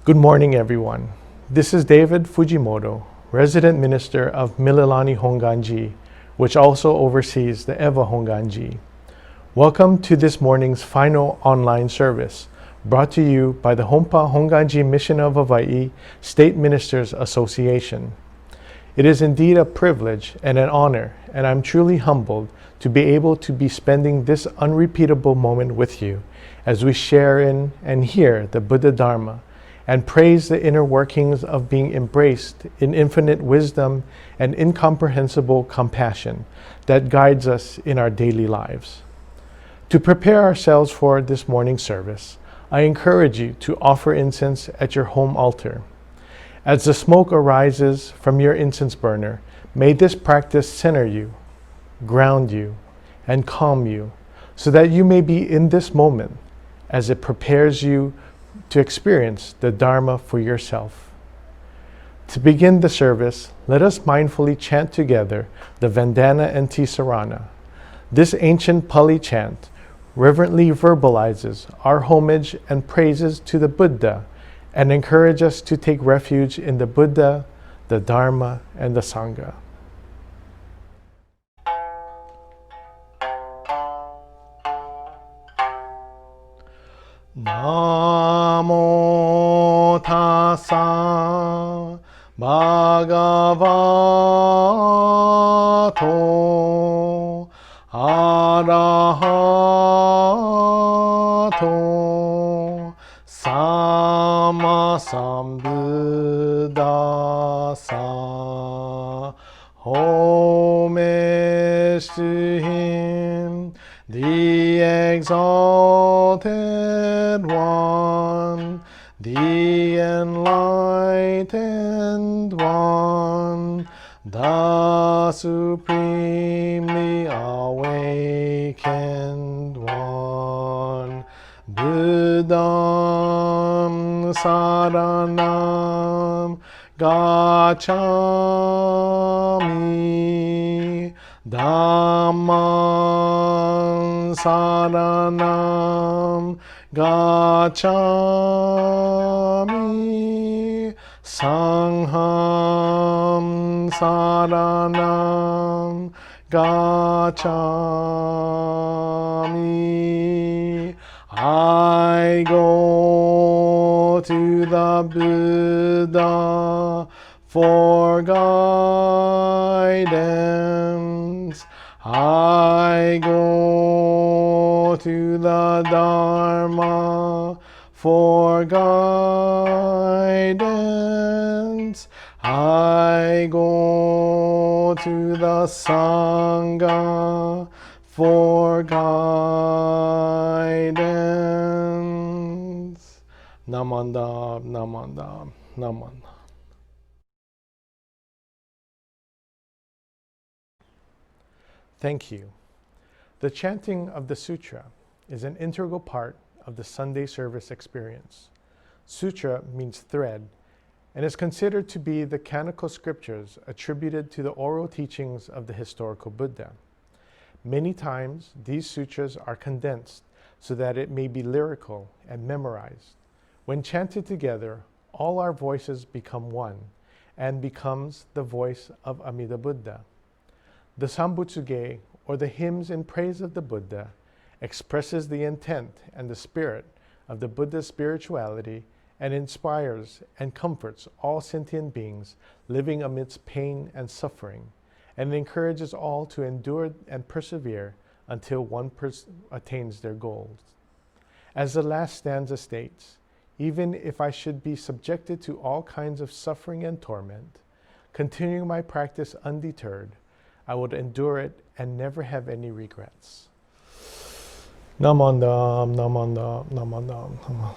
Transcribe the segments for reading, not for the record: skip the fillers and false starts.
Good morning, everyone. This is David Fujimoto, resident minister of Mililani Hongwanji, which also oversees the Eva Hongwanji. Welcome to this morning's final online service, brought to you by the Honpa Hongwanji Mission of Hawaii State Ministers Association. It is indeed a privilege and an honor, and I'm truly humbled to be able to be spending this unrepeatable moment with you as we share in and hear the Buddha Dharma and praise the inner workings of being embraced in infinite wisdom and incomprehensible compassion that guides us in our daily lives. To prepare ourselves for this morning's service, I encourage you to offer incense at your home altar. As the smoke arises from your incense burner, may this practice center you, ground you, and calm you, so that you may be in this moment as it prepares you to experience the Dharma for yourself. To begin the service, let us mindfully chant together the Vandana and Ti-Sarana. This ancient Pali chant reverently verbalizes our homage and praises to the Buddha and encourages us to take refuge in the Buddha, the Dharma, and the Sangha. Namo tassa bhagavato arahato sammasambuddhassa. Homage to him, the exalted one, the enlightened one, the supremely awakened one. Buddham saranam gacchami, Dhammam saranam gacchami, Sangham saranam gacchami. I go to the Buddha for guidance. I go to the Dharma for guidance. I go to the Sangha for guidance. Namandam, namandam, namandam. Thank you. The chanting of the sutra is an integral part of the Sunday service experience. Sutra means thread and is considered to be the canonical scriptures attributed to the oral teachings of the historical Buddha. Many times, these sutras are condensed so that it may be lyrical and memorized. When chanted together, all our voices become one and becomes the voice of Amida Buddha. The Sanbutsuge, or the hymns in praise of the Buddha, expresses the intent and the spirit of the Buddha's spirituality and inspires and comforts all sentient beings living amidst pain and suffering, and encourages all to endure and persevere until one attains their goals. As the last stanza states, even if I should be subjected to all kinds of suffering and torment, continuing my practice undeterred, I would endure it and never have any regrets. Namandam, namandam, namandam, namandam.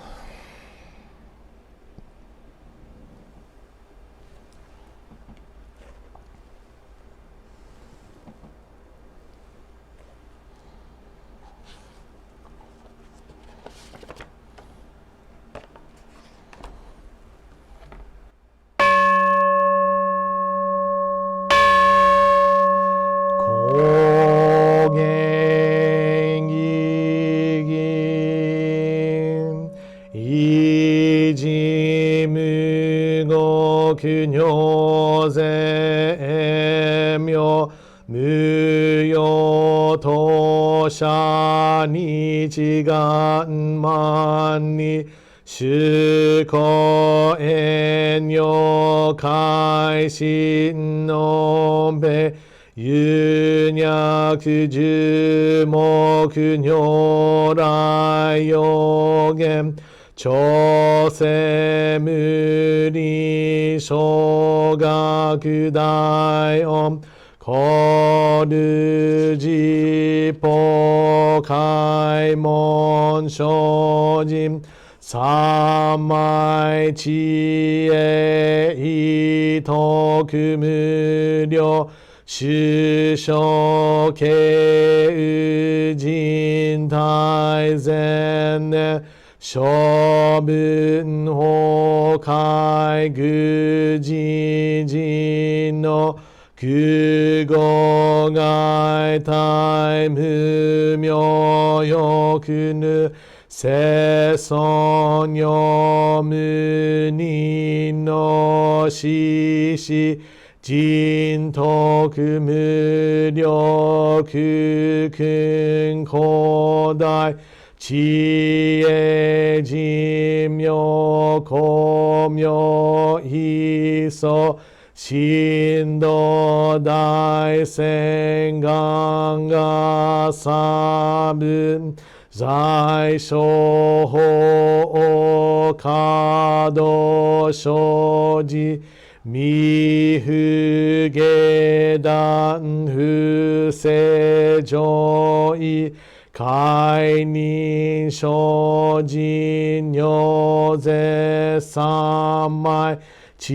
と者日願万に主公遠慮開心のべ有脈十目如来予言調整無理小学大音コルジポ開門精進三昧知恵意徳無量主将慶右人大善処分法海愚事人の空語外大無明欲ぬ世尊よ無人の死死人徳無量空君広大知恵人妙光明意祖神道大仙願が差分在所法可動生じ未不下段不正上位解任精進如是三昧知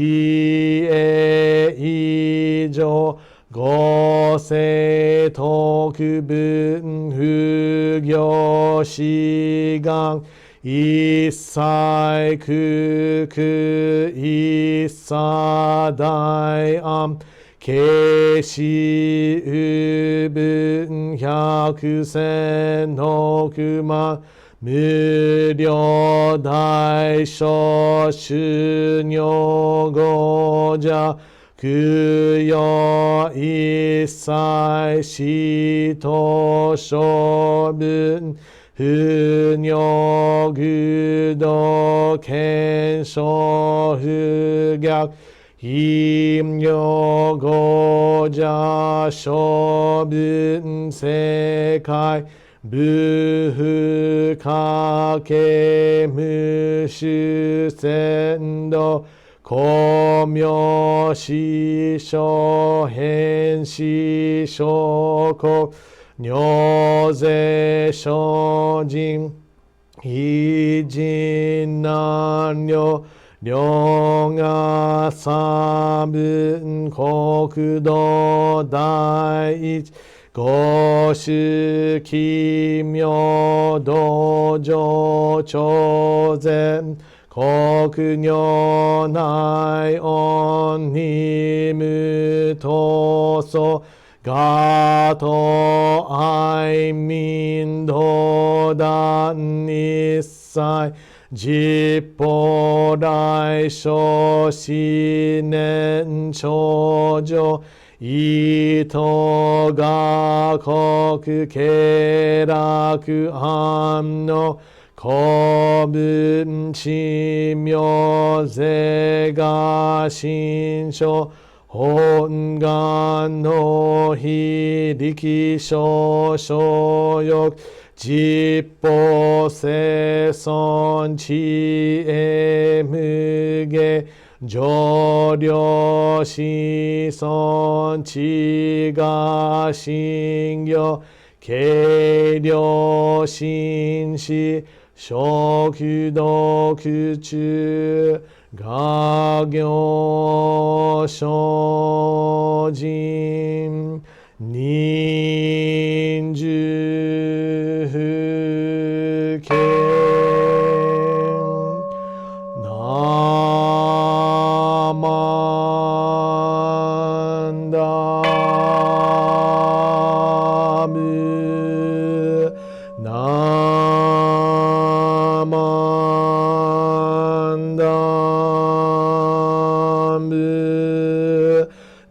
恵以上五世特分不行志願一切空空一切大安慶始有分百千億万無量大小修行語者供養一切使徒処分不尿愚道検証不逆陰陽語者処分世界不不可け無主先導光明師匠変師匠国如是精進異人難量量が三分国土第一五種奇妙道場超然国如内音に無闘争ガト愛民道断一切実法来生思念長女意図が国経楽安の古文地名税が新書本願の非力少所欲実法生存知恵無下上領子孫知が信行軽量心死食毒中画行精進忍辱不敬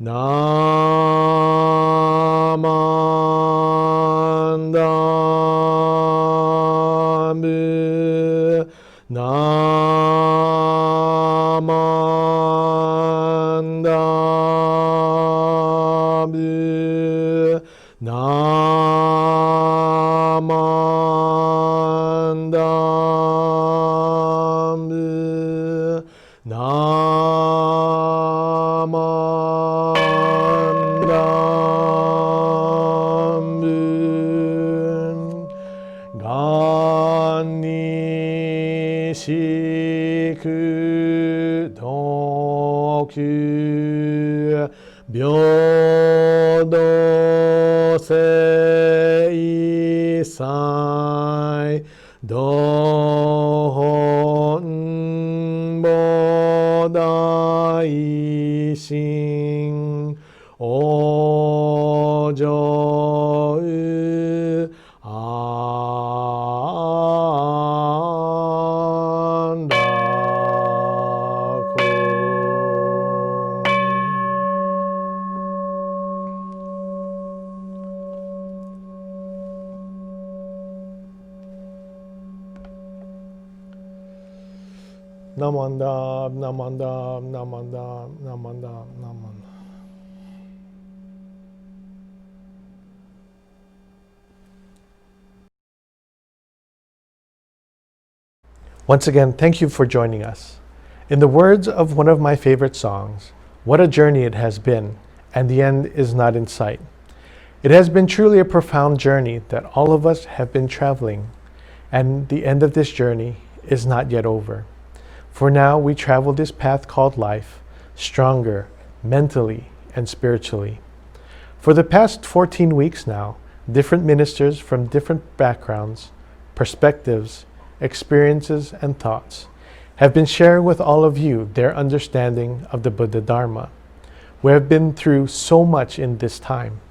ナマ Namandambu Namandambu Ganni Shiku Doku Byodo Seisai Dohon Bodai Ojo Namandam, namandam, namandam, namandam, namandam. Once again, thank you for joining us. In the words of one of my favorite songs, what a journey it has been, and the end is not in sight. It has been truly a profound journey that all of us have been traveling, and the end of this journey is not yet over. For now, we travel this path called life, stronger, mentally and spiritually. For the past 14 weeks now, different ministers from different backgrounds, perspectives, experiences, and thoughts have been sharing with all of you their understanding of the Buddha Dharma. We have been through so much in this time.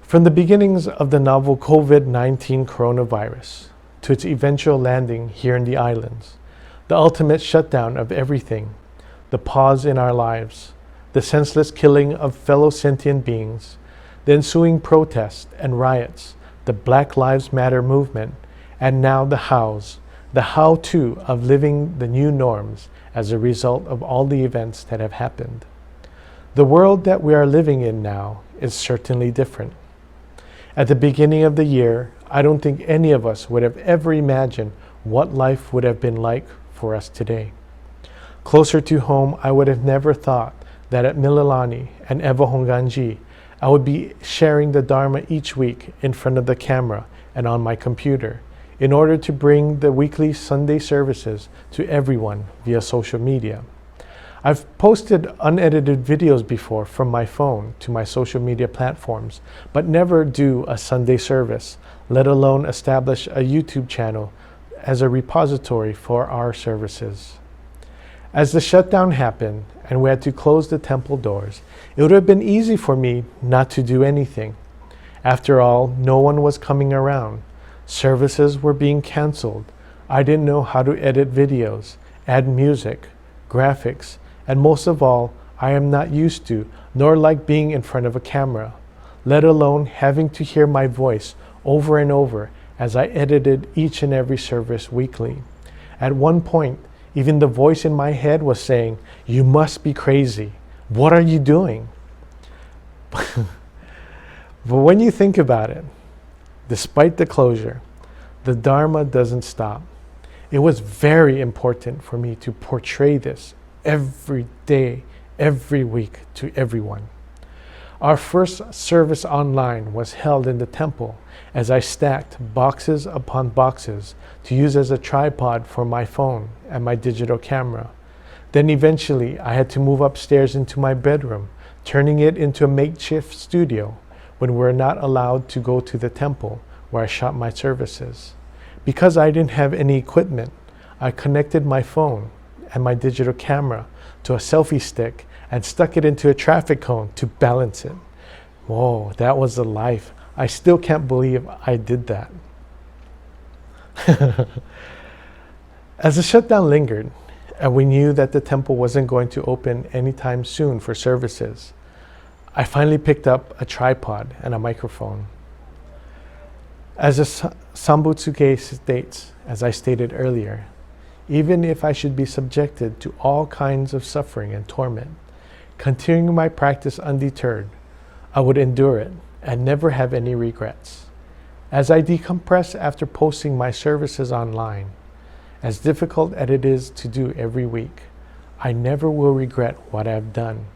From the beginnings of the novel COVID-19 coronavirus to its eventual landing here in the islands, the ultimate shutdown of everything, the pause in our lives, the senseless killing of fellow sentient beings, the ensuing protests and riots, the Black Lives Matter movement, and now the hows, the how-to of living the new norms as a result of all the events that have happened. The world that we are living in now is certainly different. At the beginning of the year, I don't think any of us would have ever imagined what life would have been like for us today. Closer to home, I would have never thought that at Mililani and Eva Hongwanji, I would be sharing the Dharma each week in front of the camera and on my computer in order to bring the weekly Sunday services to everyone via social media. I've posted unedited videos before from my phone to my social media platforms, but never do a Sunday service, let alone establish a YouTube channel as a repository for our services. As the shutdown happened and we had to close the temple doors, it would have been easy for me not to do anything. After all, no one was coming around. Services were being canceled. I didn't know how to edit videos, add music, graphics, and most of all, I am not used to nor like being in front of a camera, let alone having to hear my voice over and over as I edited each and every service weekly. At one point, even the voice in my head was saying, "You must be crazy. What are you doing?" But when you think about it, despite the closure, the Dharma doesn't stop. It was very important for me to portray this every day, every week to everyone. Our first service online was held in the temple as I stacked boxes upon boxes to use as a tripod for my phone and my digital camera. Then eventually I had to move upstairs into my bedroom, turning it into a makeshift studio when we were not allowed to go to the temple where I shot my services. Because I didn't have any equipment, I connected my phone and my digital camera to a selfie stick and stuck it into a traffic cone to balance it. Whoa, that was the life. I still can't believe I did that. As the shutdown lingered, and we knew that the temple wasn't going to open anytime soon for services, I finally picked up a tripod and a microphone. As the Sanbutsuge states, as I stated earlier, even if I should be subjected to all kinds of suffering and torment, continuing my practice undeterred, I would endure it and never have any regrets. As I decompress after posting my services online, as difficult as it is to do every week, I never will regret what I've done.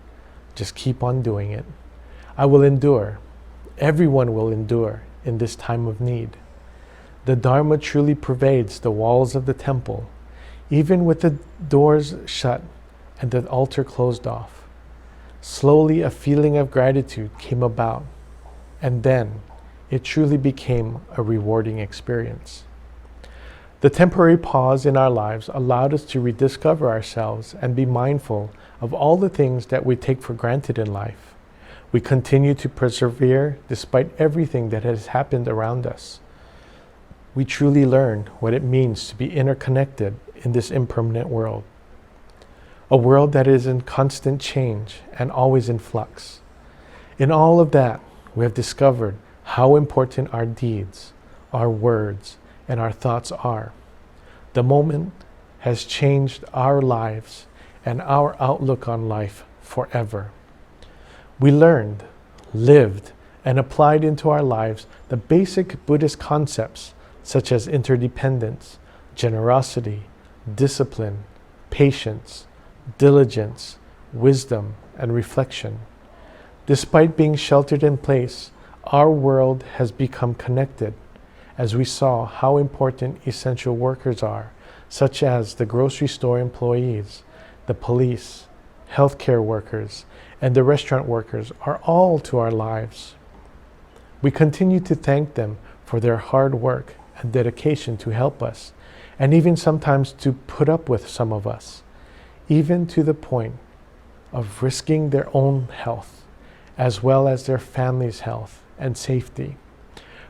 Just keep on doing it. I will endure. Everyone will endure in this time of need. The Dharma truly pervades the walls of the temple, even with the doors shut and the altar closed off. Slowly a feeling of gratitude came about, and then it truly became a rewarding experience. The temporary pause in our lives allowed us to rediscover ourselves and be mindful of all the things that we take for granted in life. We continue to persevere despite everything that has happened around us. We truly learn what it means to be interconnected in this impermanent world. A world that is in constant change and always in flux. In all of that, we have discovered how important our deeds, our words, and our thoughts are. The moment has changed our lives and our outlook on life forever. We learned, lived, and applied into our lives the basic Buddhist concepts such as interdependence, generosity, discipline, patience, diligence, wisdom, and reflection. Despite being sheltered in place, our world has become connected as we saw how important essential workers are, such as the grocery store employees, the police, healthcare workers, and the restaurant workers are all to our lives. We continue to thank them for their hard work and dedication to help us, and even sometimes to put up with some of us, even to the point of risking their own health, as well as their family's health and safety.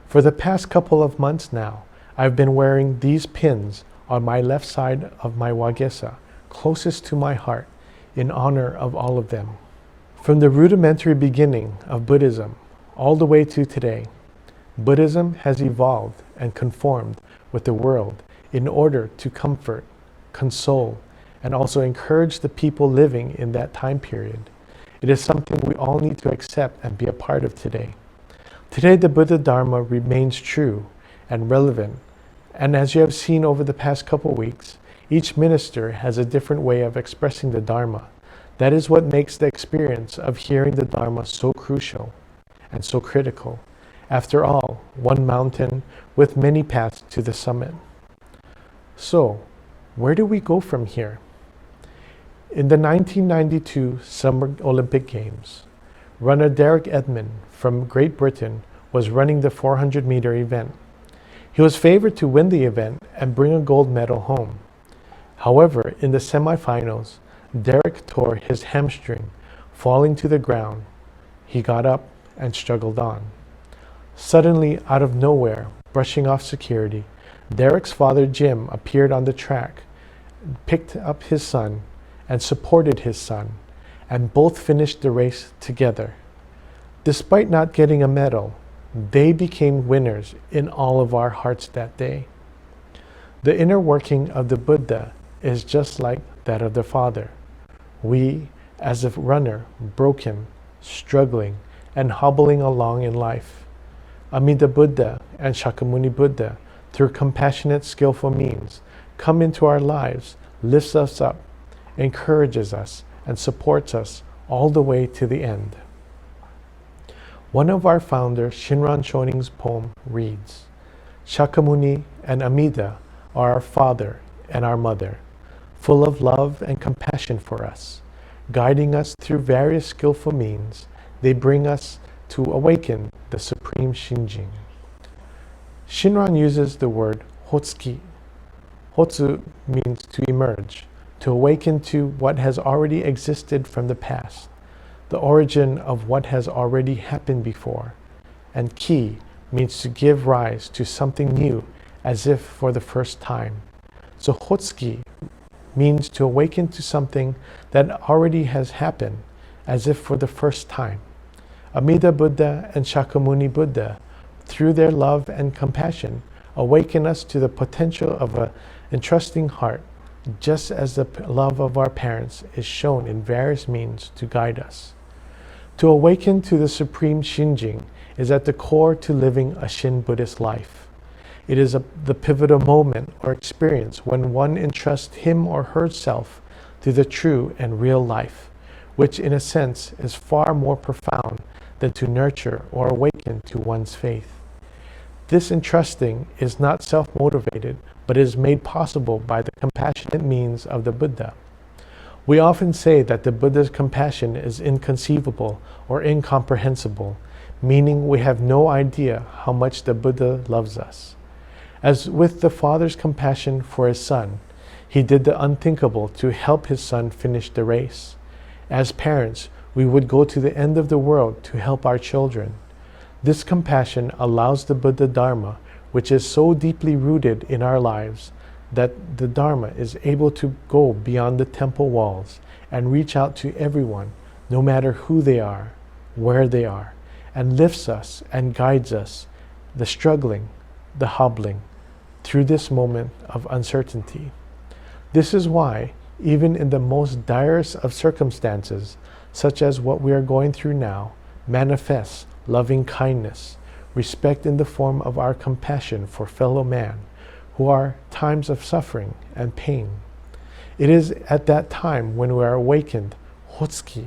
For the past couple of months now, I've been wearing these pins on my left side of my wagesa, closest to my heart, in honor of all of them. From the rudimentary beginning of Buddhism all the way to today, Buddhism has evolved and conformed with the world in order to comfort, console, and also encourage the people living in that time period. It is something we all need to accept and be a part of today. Today, the Buddha Dharma remains true and relevant, and as you have seen over the past couple weeks, each minister has a different way of expressing the Dharma. That is what makes the experience of hearing the Dharma so crucial and so critical. After all, one mountain with many paths to the summit. So, where do we go from here? In the 1992 Summer Olympic Games, runner Derek Edmond from Great Britain was running the 400-meter event. He was favored to win the event and bring a gold medal home. However, in the semifinals, Derek tore his hamstring, falling to the ground. He got up and struggled on. Suddenly, out of nowhere, brushing off security, Derek's father Jim appeared on the track, picked up his son, and supported his son, and both finished the race together. Despite not getting a medal, they became winners in all of our hearts that day. The inner working of the Buddha is just like that of the Father. We, as a runner, broken, struggling, and hobbling along in life, Amida Buddha and Shakyamuni Buddha, through compassionate, skillful means, come into our lives, lifts us up, encourages us, and supports us all the way to the end. One of our founders, Shinran Shoning's poem reads, Shakyamuni and Amida are our father and our mother, full of love and compassion for us. Guiding us through various skillful means, they bring us to awaken the Supreme Shinjin. Shinran uses the word hotsuki. Hotsu means to emerge, to awaken to what has already existed from the past, the origin of what has already happened before. And ki means to give rise to something new as if for the first time. So hotsuki means to awaken to something that already has happened as if for the first time. Amida Buddha and Shakyamuni Buddha, through their love and compassion, awaken us to the potential of an entrusting heart, just as the love of our parents is shown in various means to guide us. To awaken to the Supreme Shinjin is at the core to living a Shin Buddhist life. It is the pivotal moment or experience when one entrusts him or herself to the true and real life, which in a sense is far more profound than to nurture or awaken to one's faith. This entrusting is not self-motivated, but is made possible by the compassionate means of the Buddha. We often say that the Buddha's compassion is inconceivable or incomprehensible, meaning we have no idea how much the Buddha loves us. As with the father's compassion for his son, he did the unthinkable to help his son finish the race. As parents, we would go to the end of the world to help our children. This compassion allows the Buddha Dharma, which is so deeply rooted in our lives, that the Dharma is able to go beyond the temple walls and reach out to everyone, no matter who they are, where they are, and lifts us and guides us, the struggling, the hobbling, through this moment of uncertainty. This is why, even in the most direst of circumstances, such as what we are going through now, manifests loving kindness, respect in the form of our compassion for fellow man, who are times of suffering and pain. It is at that time when we are awakened, hotsuki,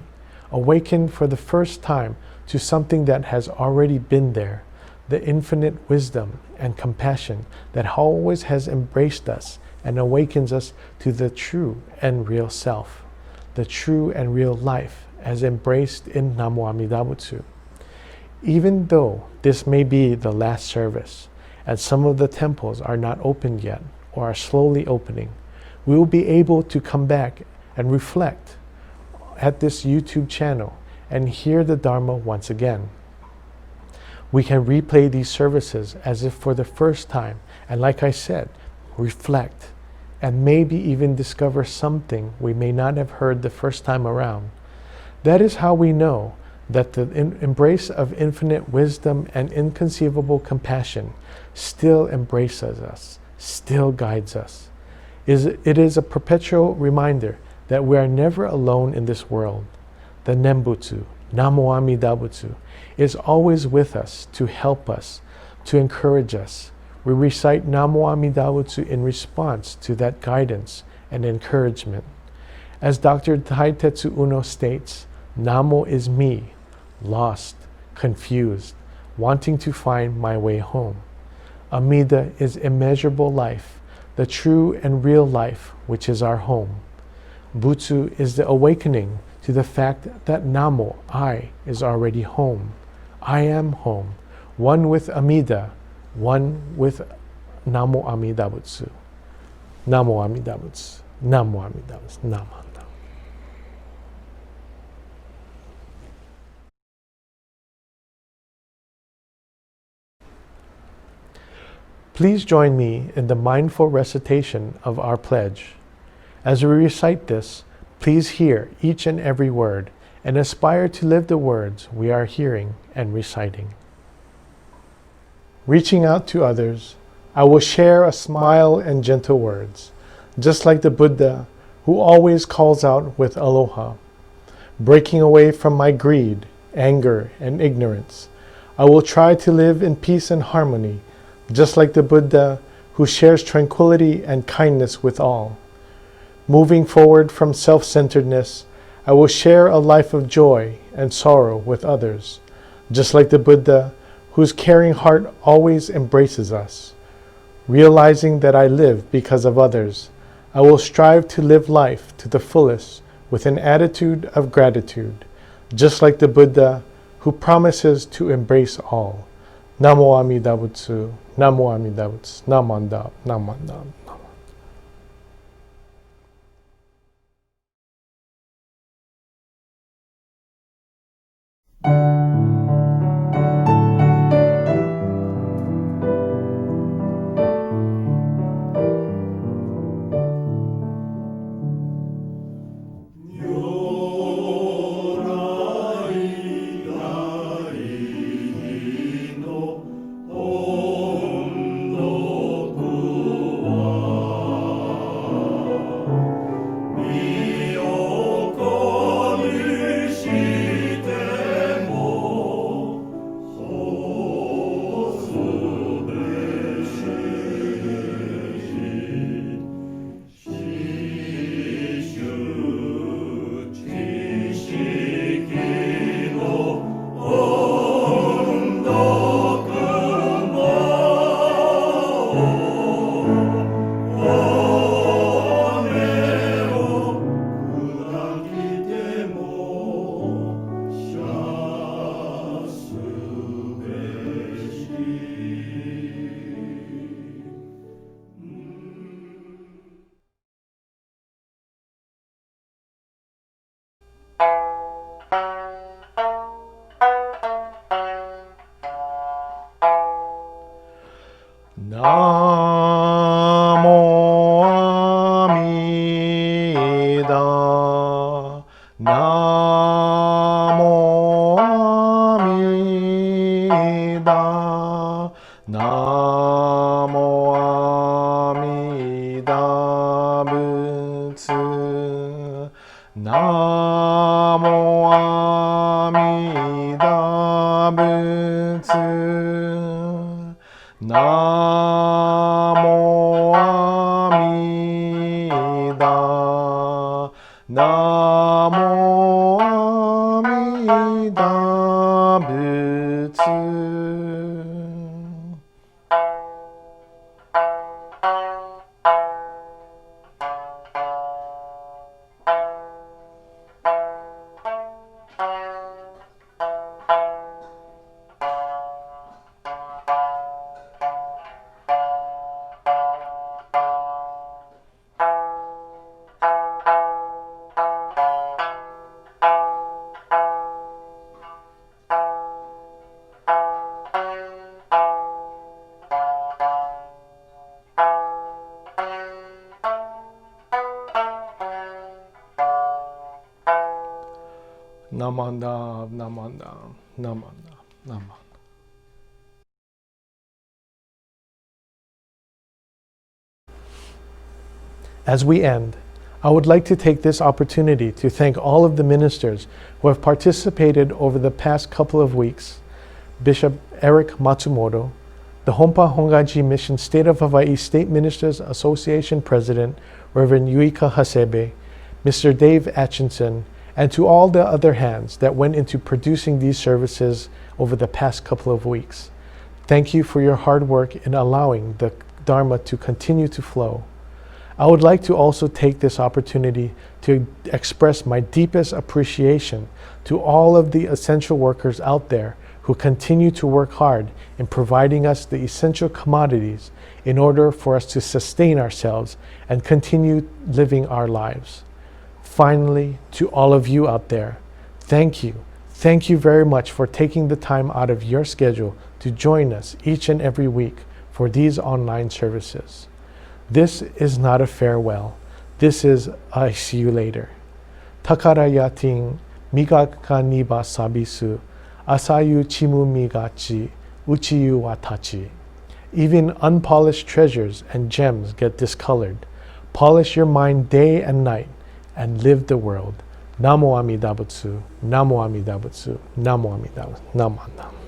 awakened for the first time to something that has already been there, the infinite wisdom and compassion that always has embraced us and awakens us to the true and real self, the true and real life as embraced in Namo Amida Butsu. Even though this may be the last service, and some of the temples are not opened yet or are slowly opening, we will be able to come back and reflect at this YouTube channel and hear the Dharma once again. We can replay these services as if for the first time, and like I said, reflect, and maybe even discover something we may not have heard the first time around. That is how we know that the embrace of infinite wisdom and inconceivable compassion still embraces us, still guides us. It is a perpetual reminder that we are never alone in this world. The Nembutsu, Namo Amida Butsu, is always with us to help us, to encourage us. We recite Namo Amida Butsu in response to that guidance and encouragement. As Dr. Taitetsu Uno states, Namo is me, lost, confused, wanting to find my way home. Amida is immeasurable life, the true and real life, which is our home. Butsu is the awakening to the fact that Namo, I, is already home. I am home, one with Amida, one with Namo Amida Butsu. Namo Amida Butsu. Namo Amida Butsu. Namo. Please join me in the mindful recitation of our pledge. As we recite this, please hear each and every word and aspire to live the words we are hearing and reciting. Reaching out to others, I will share a smile and gentle words, just like the Buddha who always calls out with aloha. Breaking away from my greed, anger, and ignorance, I will try to live in peace and harmony, just like the Buddha who shares tranquility and kindness with all. Moving forward from self-centeredness, I will share a life of joy and sorrow with others, just like the Buddha whose caring heart always embraces us. Realizing that I live because of others, I will strive to live life to the fullest with an attitude of gratitude, just like the Buddha who promises to embrace all. Namo Amida Butsu, Namo Amida Butsu, Namanda, Namanda. Ondokusan Namo Amida. Namo Amida. Namo Amida Butsu. Namo Amida Butsu. Namo Amida. Namo Amida Butsu. Namanda, namanda, namanda, namanda. As we end, I would like to take this opportunity to thank all of the ministers who have participated over the past couple of weeks. Bishop Eric Matsumoto, the Honpa Hongwanji Mission State of Hawaii State Ministers Association President, Reverend Yuika Hasebe, Mr. Dave Atchison, and to all the other hands that went into producing these services over the past couple of weeks. Thank you for your hard work in allowing the Dharma to continue to flow. I would like to also take this opportunity to express my deepest appreciation to all of the essential workers out there who continue to work hard in providing us the essential commodities in order for us to sustain ourselves and continue living our lives. Finally, to all of you out there, thank you. Thank you very much for taking the time out of your schedule to join us each and every week for these online services. This is not a farewell. This is I see you later. Takara yatin migaka niba sabisu, asayu chimu migachi, uchiyu watachi. Even unpolished treasures and gems get discolored. Polish your mind day and night and live the world. Namo Amida Butsu, Namo Amida Butsu, Namo Amida Butsu, Namo Amida.